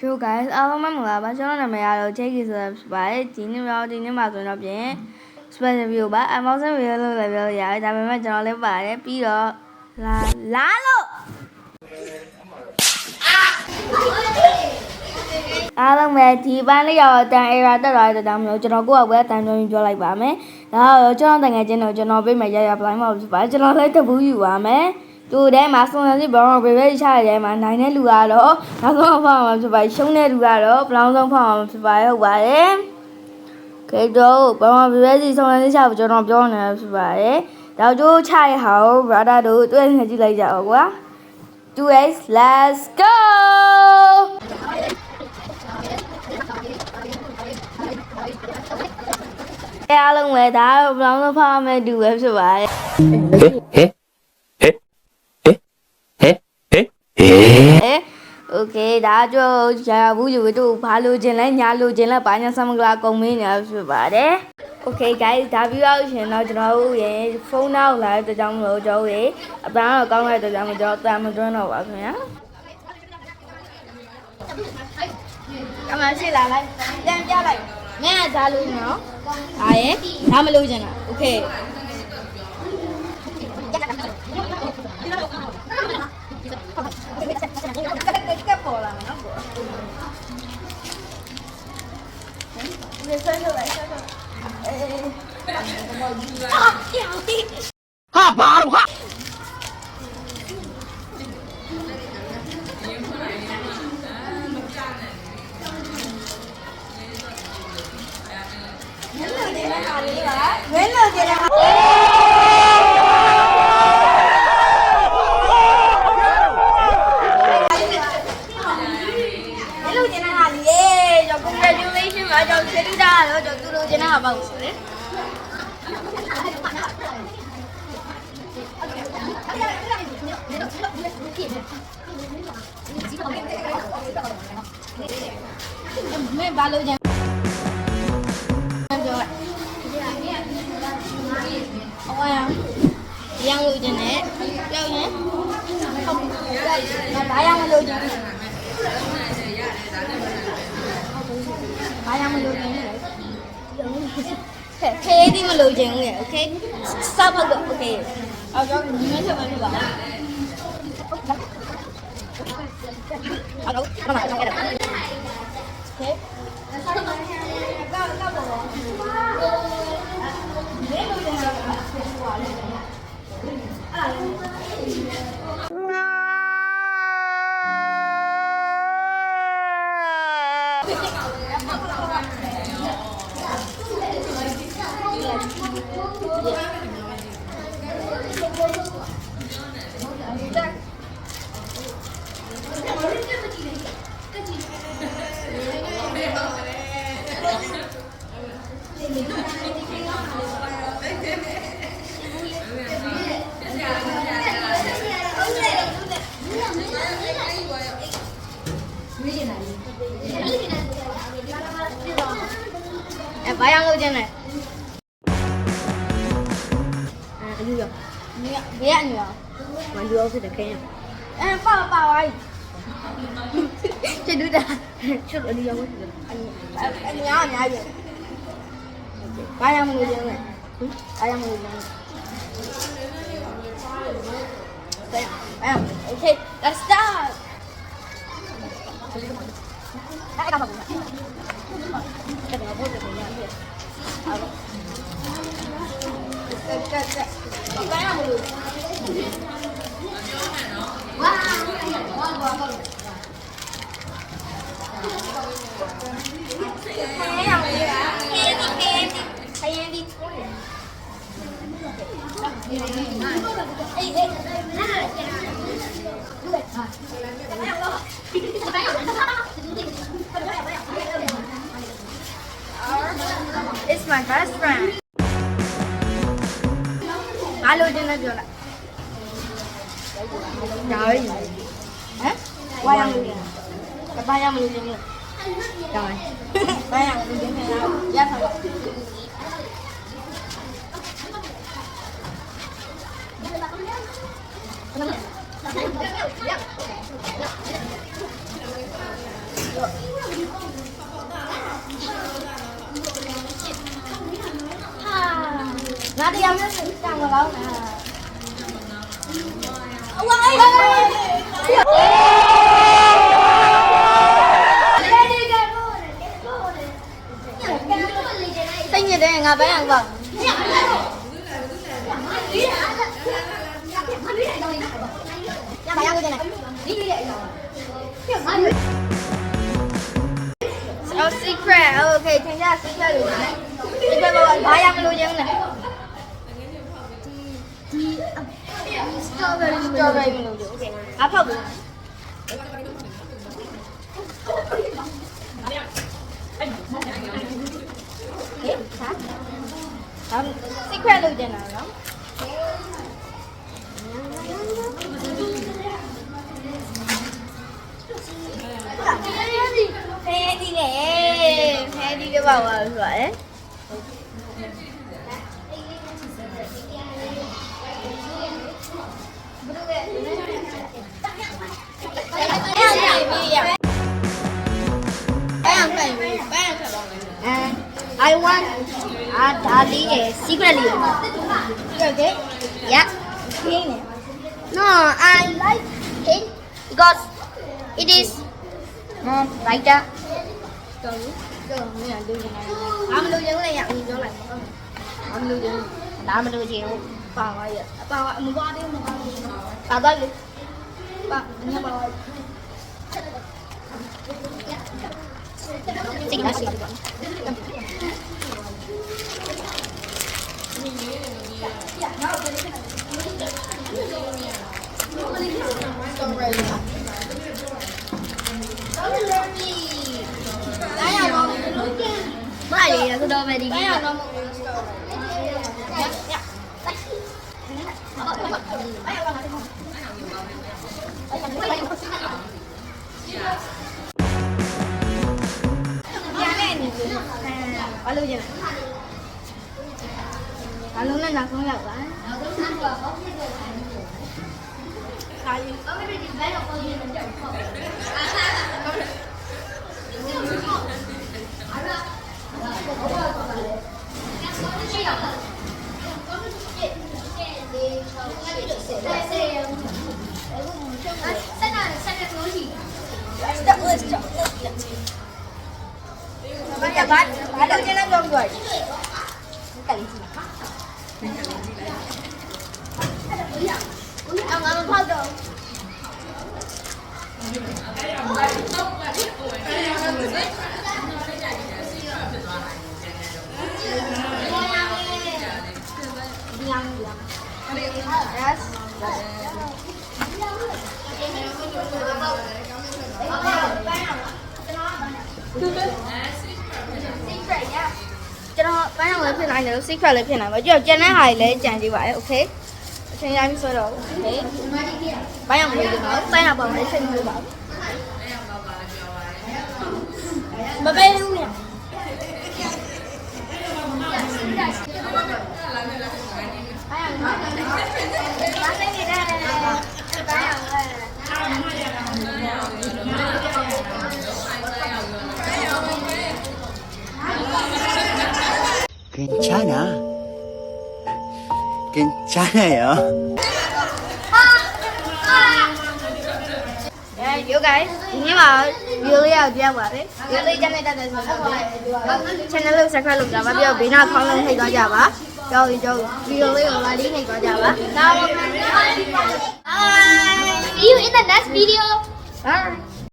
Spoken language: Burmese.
So guys အားလုံးမင်္ဂလာပါကျွန်တော်နာမည်ကတော့ Jackie ဆိုတာဖြစ်ပါတယ်ဒီနေ့မှာဆိုတော့ပြင် special video ပါ unboxing video လုပ်လည်းပြောရတယ်ဒါပေမဲ့ကျွန်တော်လည်းပါတယ်ပြီးတော့လာလို့အားလုံးပဲဒီပန်းလေးရောက်တန် error တက်လာတဲ့တောင်မျိုးကျွန်တော်ကိုယ့်အဝဲတန်ပြောလိုက်ပါမယ်ဒါတော့ကျွန်တော်တကယ်ချင်းတော့ကျွန်တော်ပြေးမယ်ရ blind မှာဖြစ်ပါတယ်ကျွန်တော်လည်းတပူးယူပါမယ်သူထဲမှာစုံစမ်းစစ်ဘောင်းဘေဘေချရတဲ့မှာနိုင်တဲ့လူကတော့နောက်ဆုံးဖောက်မှာဖြစ်ပါရှုံးတဲ့လူကတော့ဘလောင်းဆုံးဖောက်မှာဖြစ်ပါဟုတ်ပါတယ်။ခေတော့ဘောင်းဘေဘေစီစုံစမ်းစစ်ချဖို့ကျွန်တော်ပြောနေဖြစ်ပါတယ်။တော့ကျိုးချရဟော brother တို့တွေ့နေကြည့်လိုက်ကြအောင်ကွာ။ 2x let's go အားလုံးပဲဒါဘလောင်းဆုံးဖောက်မှာတူပဲဖြစ်ပါတယ်။ Okay ဒါကြောင့်ရာဘူးယူတို့ဘာလို့ခြင်းလဲညာလို့ခြင်းလဲဘာညာဆမ်မကလာကုံမင်းနေဖြစ်ပါတယ် Okay guys ဒါပြီးတော့ရှင်တော့ကျွန်တော်တို့ရဲ့ဖုန်းနောက်လာတဲ့ကြောင့်မလို့ကျွန်တော်ရေအပန်းတော့ကောင်းတဲ့ကြောင့်ကျွန်တော်တာမတွန်းတော့ပါခင်ဗျာအမရှိလာလိုက်တန်ပြလိုက်မင်းကဒါလို့နော်ဟာရဲ့ဒါမလို့ခြင်းလား Okay哈巴鲁哈。मैं बालो जान yang lu jene lau nhé ba yang lu jene ba yang lu jene thế đi mà lu jene ok stop được ok ao cho mình sẽ vào được ở đâu nó mà trong cái được thế ba yang lu jene đi rồi bé anh rồi mà đưa cái kia em bao ai chơi đứa ta chút nữa đi đâu anh nhớ nhà vậy ba yang lu jene ba yang lu jene okay let's start cái đâu mà cái này bôi được nhà vậy cái nào được It's my best friend. Alo jeneပြောလိုက်။ဒါရည်။ဟမ်။ဘာយ៉ាងလို့လဲ။ဘာយ៉ាងမလို့လဲ။ဒါ။ဘာយ៉ាងလို့လဲ။ရထားပါ။ ငါတရားမျိုးတောင်းမကောင်းတာအဝိုင်းစိတ်ညစ်တယ်ငါပဲအောင်ပါOh, secret. Okay, ထင်ကြ secret လို့နော်။ secret ဘာရမလို့ခြင်းလဲ။ဒီ strawberry မလို့ခြင်း။ Okay. အဖောက်ဘူး။secret လို့ခြင်းတာနော်။ဖဲဒီလေဖဲဒီကဘာဝဆိုရယ်I want Dali secretly. Okay? Yeah. Pink. No, I like pink because it is brighter. Go, mình làm được này. Làm được những này nhận cho lại. Làm được những. Làm được chiều. Bao vậy? Bao mình qua đi, mình qua đi. Bao đây đi. Bao, anh bao. Chính là xịt. Cái này là tôi đâu về đi. Cái này nó có lưu gì này? Có lưu lên là không được quá. Bạn đâu cho nó gom rồi. Cảnh gì? Ông thôi rồi. Yes. Cho nó bán hàng lấy phiên này nữa, secret lấy phiên này và giờ trên nó hài lấy chàng như vậy, ok? Trên em sơ đồ, ok? Bán hàng lấy được nữa, bán hàng bằng lấy xin như vậy. Mà bay luôn nè. 괜찮아요. Yeah, you guys, nhưng mà really là chưa vậy đấy. Really cho nên ta được channel subscribe luôn và video bị nào không lên thì gọi giờ吧. Rồi video lại đi thì gọi giờ吧. Bye. See you in the next video. Bye.